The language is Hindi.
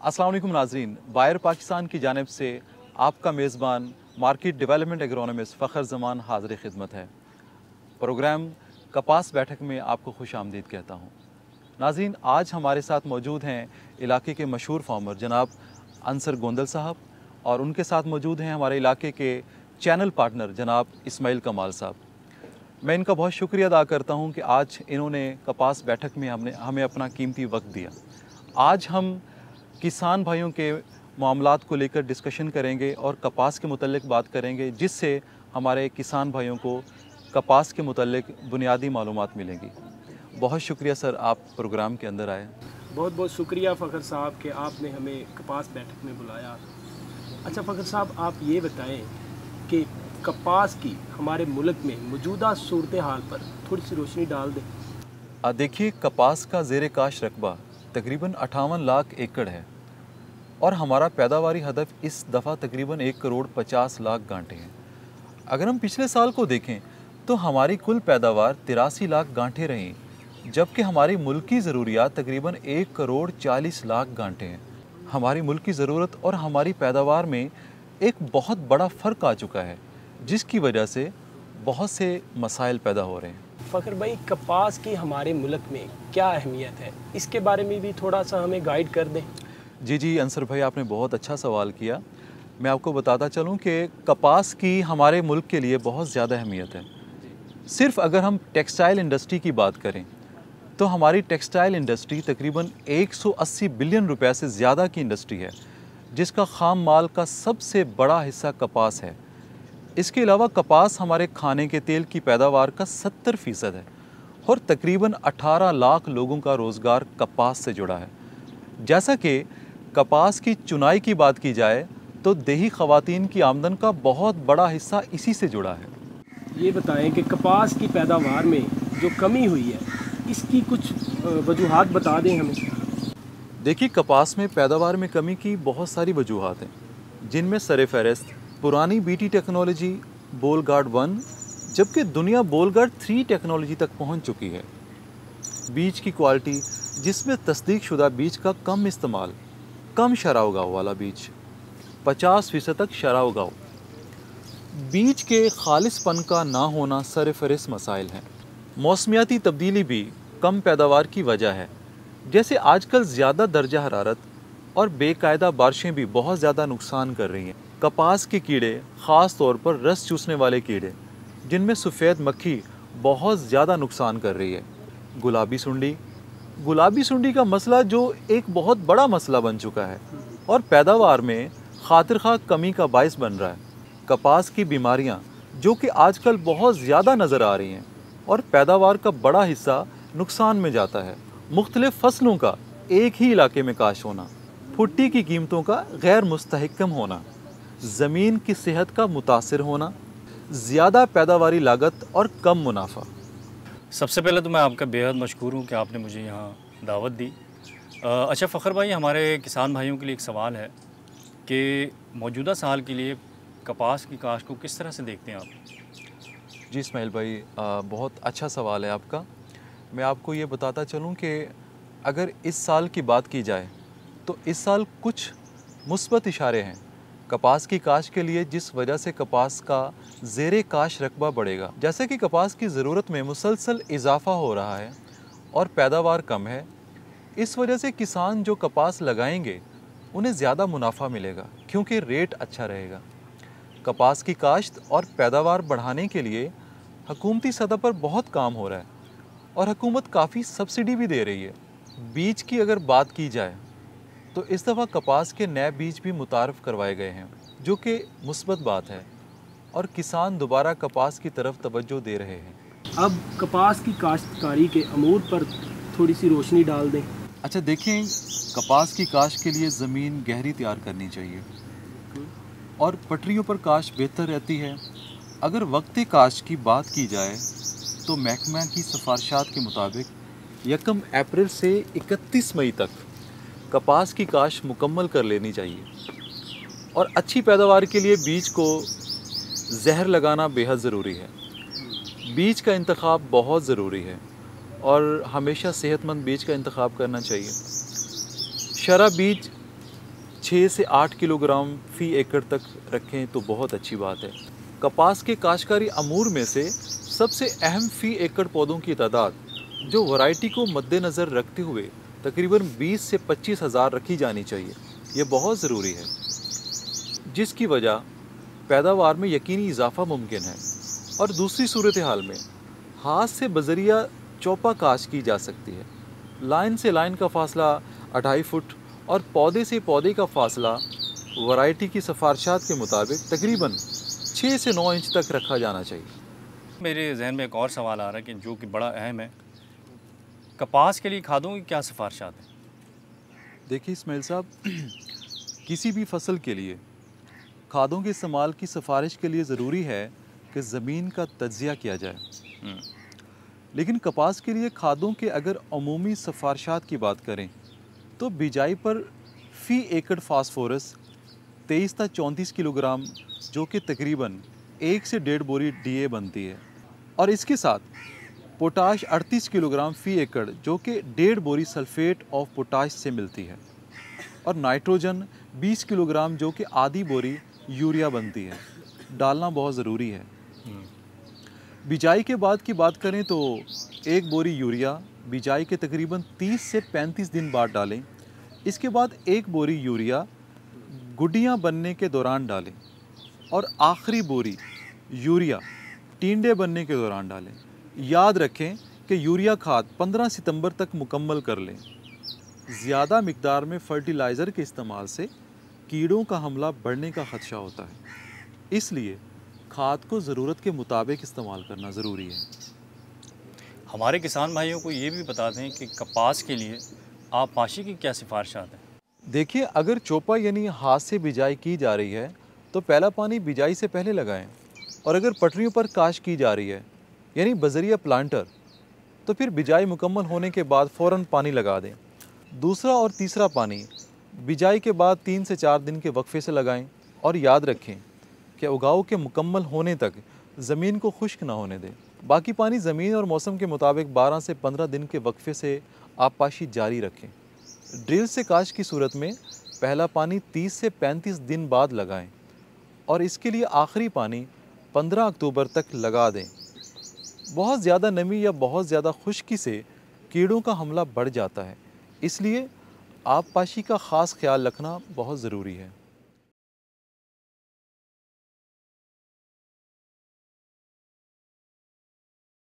अस्सलाम वालेकुम नाज़रीन, बायर पाकिस्तान की जानिब से आपका मेज़बान मार्केट डेवलपमेंट एग्रोनॉमिस्ट फ़खर ज़मान हाज़िर खिदमत है। प्रोग्राम कपास बैठक में आपको खुश आमदीद कहता हूँ। नाज़रीन, आज हमारे साथ मौजूद हैं इलाके के मशहूर फार्मर जनाब अंसर गोंदल साहब, और उनके साथ मौजूद हैं हमारे इलाके के चैनल पार्टनर जनाब इस्माइल कमाल साहब। मैं इनका बहुत शुक्रिया अदा करता हूँ कि आज इन्होंने कपास बैठक में हमें अपना कीमती वक्त दिया। आज हम किसान भाइयों के मामलात को लेकर डिस्कशन करेंगे और कपास के मुतल्लिक बात करेंगे, जिससे हमारे किसान भाइयों को कपास के मुतल्लिक बुनियादी मालूमात मिलेंगी। बहुत शुक्रिया सर, आप प्रोग्राम के अंदर आए। बहुत बहुत शुक्रिया फ़खर साहब कि आपने हमें कपास बैठक में बुलाया। अच्छा फ़खर साहब, आप ये बताएं कि कपास की हमारे मुल्क में मौजूदा सूरत हाल पर थोड़ी सी रोशनी डाल दें। देखिए, कपास का ज़ेर काश रकबा तकरीबन 58 लाख एकड़ है और हमारा पैदावारी हदफ इस दफ़ा तकरीबन 1 करोड़ 50 लाख गांठे हैं। अगर हम पिछले साल को देखें तो हमारी कुल पैदावार 83 लाख गांठे रहीं, जबकि हमारी मुल्की ज़रूरियात तकरीबन 1 करोड़ 40 लाख गांठे हैं। हमारी मुल्की ज़रूरत और हमारी पैदावार में एक बहुत बड़ा फ़र्क आ चुका है, जिसकी वजह से बहुत से मसाइल पैदा हो रहे हैं। फ़खर भाई, कपास की हमारे मुल्क में क्या अहमियत है, इसके बारे में भी थोड़ा सा हमें गाइड कर दें। जी अंसर भाई, आपने बहुत अच्छा सवाल किया। मैं आपको बताता चलूं कि कपास की हमारे मुल्क के लिए बहुत ज़्यादा अहमियत है। सिर्फ अगर हम टेक्सटाइल इंडस्ट्री की बात करें तो हमारी टेक्सटाइल इंडस्ट्री तकरीबन 180 बिलियन रुपए से ज़्यादा की इंडस्ट्री है, जिसका खाम माल का सबसे बड़ा हिस्सा कपास है। इसके अलावा कपास हमारे खाने के तेल की पैदावार का 70% है और तकरीबन 18 लाख लोगों का रोज़गार कपास से जुड़ा है। जैसा कि कपास की चुनाई की बात की जाए तो देही ख़वातीन की आमदन का बहुत बड़ा हिस्सा इसी से जुड़ा है। ये बताएं कि कपास की पैदावार में जो कमी हुई है, इसकी कुछ वजूहात बता दें हमें। देखिए, कपास में पैदावार में कमी की बहुत सारी वजूहात हैं, जिनमें सरफ़हरिस्त पुरानी बीटी टेक्नोलॉजी बोलगार्ड 1, जबकि दुनिया बोलगार्ड 3 टेक्नोलॉजी तक पहुंच चुकी है। बीज की क्वालिटी, जिसमें तस्दीक शुदा बीज का कम इस्तेमाल, कम शरा उगाव वाला बीज 50% तक शरा उगाव, बीज के खालिसपन का ना होना सरफ़हरिस्त मसाइल हैं। मौसमियाती तब्दीली भी कम पैदावार की वजह है, जैसे आजकल ज़्यादा दर्जा हरारत और बेकायदा बारिशें भी बहुत ज़्यादा नुकसान कर रही हैं। कपास के कीड़े, ख़ास तौर पर रस चूसने वाले कीड़े, जिनमें सफ़ेद मक्खी बहुत ज़्यादा नुकसान कर रही है। गुलाबी सुंडी का मसला जो एक बहुत बड़ा मसला बन चुका है और पैदावार में खातिर खा कमी का बायस बन रहा है। कपास की बीमारियां, जो कि आजकल बहुत ज़्यादा नज़र आ रही हैं और पैदावार का बड़ा हिस्सा नुकसान में जाता है। मुख्तलिफ फसलों का एक ही इलाके में काश होना, भुट्टी की कीमतों का गैर मुस्तहकम होना, ज़मीन की सेहत का मुतासिर होना, ज़्यादा पैदावारी लागत और कम मुनाफा। सबसे पहले तो मैं आपका बेहद मशकूर हूँ कि आपने मुझे यहाँ दावत दी। अच्छा फ़खर भाई, हमारे किसान भाइयों के लिए एक सवाल है कि मौजूदा साल के लिए कपास की काश्त को किस तरह से देखते हैं आप? जी इस्माइल भाई, बहुत अच्छा सवाल है आपका। मैं आपको ये बताता चलूँ कि अगर इस साल की बात की जाए तो इस साल कुछ मुस्बत इशारे हैं कपास की काश्त के लिए, जिस वजह से कपास का ज़ेरे काश रकबा बढ़ेगा। जैसे कि कपास की ज़रूरत में मुसलसल इजाफ़ा हो रहा है और पैदावार कम है, इस वजह से किसान जो कपास लगाएंगे उन्हें ज़्यादा मुनाफा मिलेगा क्योंकि रेट अच्छा रहेगा। कपास की काश्त और पैदावार बढ़ाने के लिए हुकूमती सतह पर बहुत काम हो रहा है और हुकूमत काफ़ी सब्सिडी भी दे रही है। बीज की अगर बात की जाए तो इस दफ़ा कपास के नए बीज भी मुतारफ़ करवाए गए हैं, जो कि मुस्बत बात है और किसान दोबारा कपास की तरफ तवज्जो दे रहे हैं। अब कपास की काश्तकारी के अमूर पर थोड़ी सी रोशनी डाल दें। अच्छा देखिए, कपास की काश्त के लिए ज़मीन गहरी तैयार करनी चाहिए और पटरियों पर काश्त बेहतर रहती है। अगर वक्त काश्त की बात की जाए तो महकमा की सिफारिशात के मुताबिक 1 अप्रैल से 31 मई तक कपास की काश्त मुकम्मल कर लेनी चाहिए और अच्छी पैदावार के लिए बीज को जहर लगाना बेहद ज़रूरी है। बीज का इंतखाब बहुत ज़रूरी है और हमेशा सेहतमंद बीज का इंतखाब करना चाहिए। शरा बीज 6 से 8 किलोग्राम फ़ी एकड़ तक रखें तो बहुत अच्छी बात है। कपास के काश्तकारी अमूर में से सबसे अहम फ़ी एकड़ पौधों की तादाद जो वैरायटी को मद्देनज़र रखते हुए तकरीबन 20 से 25 हज़ार रखी जानी चाहिए। ये बहुत ज़रूरी है, जिसकी वजह पैदावार में यकीनी इजाफा मुमकिन है। और दूसरी सूरत हाल में हाथ से बजरिया चौपा काश की जा सकती है। लाइन से लाइन का फासला 2.5 फुट और पौधे से पौधे का फासला वैरायटी की सिफारिशात के मुताबिक तकरीबन 6 से 9 इंच तक रखा जाना चाहिए। मेरे जहन में एक और सवाल आ रहा है कि जो कि बड़ा अहम है, कपास के लिए खादों की क्या सिफारिशात हैं? देखिए इस्माइल साहब, किसी भी फसल के लिए खादों के इस्तेमाल की सिफारिश के लिए ज़रूरी है कि ज़मीन का तज्ज़िया किया जाए। लेकिन कपास के लिए खादों के अगर अमूमी सिफारिशात की बात करें तो बिजाई पर फ़ी एकड़ फास्फोरस 23 से 34 किलोग्राम जो कि तकरीबन 1 से 1.5 बोरी DA बनती है, और इसके साथ पोटाश 38 किलोग्राम फ़ी एकड़ जो कि 1.5 बोरी सल्फेट ऑफ पोटाश से मिलती है, और नाइट्रोजन 20 किलोग्राम जो कि आधी बोरी यूरिया बनती है, डालना बहुत ज़रूरी है। बिजाई के बाद की बात करें तो 1 बोरी यूरिया बिजाई के तकरीबन 30 से 35 दिन बाद डालें। इसके बाद 1 बोरी यूरिया गुड्डियाँ बनने के दौरान डालें, और आखिरी बोरी यूरिया टींडे बनने के दौरान डालें। याद रखें कि यूरिया खाद 15 सितंबर तक मुकम्मल कर लें। ज़्यादा मिकदार में फर्टिलाइज़र के इस्तेमाल से कीड़ों का हमला बढ़ने का ख़दशा होता है, इसलिए खाद को ज़रूरत के मुताबिक इस्तेमाल करना ज़रूरी है। हमारे किसान भाइयों को ये भी बता दें कि कपास के लिए आबपाशी की क्या सिफारिशात हैं? देखिए, अगर चोपा यानी हाथ से बिजाई की जा रही है तो पहला पानी बिजाई से पहले लगाएं, और अगर पटरियों पर काश की जा रही है यानी बजरिया प्लांटर, तो फिर बिजाई मुकम्मल होने के बाद फ़ौरन पानी लगा दें। दूसरा और तीसरा पानी बिजाई के बाद 3 से 4 दिन के वक्फे से लगाएं, और याद रखें कि उगाव के मुकम्मल होने तक ज़मीन को खुश्क ना होने दें। बाकी पानी ज़मीन और मौसम के मुताबिक 12 से 15 दिन के वक्फे से आबपाशी जारी रखें। ड्रिल से काश की सूरत में पहला पानी 30 से 35 दिन बाद लगाएं, और इसके लिए आखिरी पानी 15 अक्टूबर तक लगा दें। बहुत ज़्यादा नमी या बहुत ज़्यादा खुश्की से कीड़ों का हमला बढ़ जाता है, इसलिए आबपाशी का ख़ास ख्याल रखना बहुत ज़रूरी है।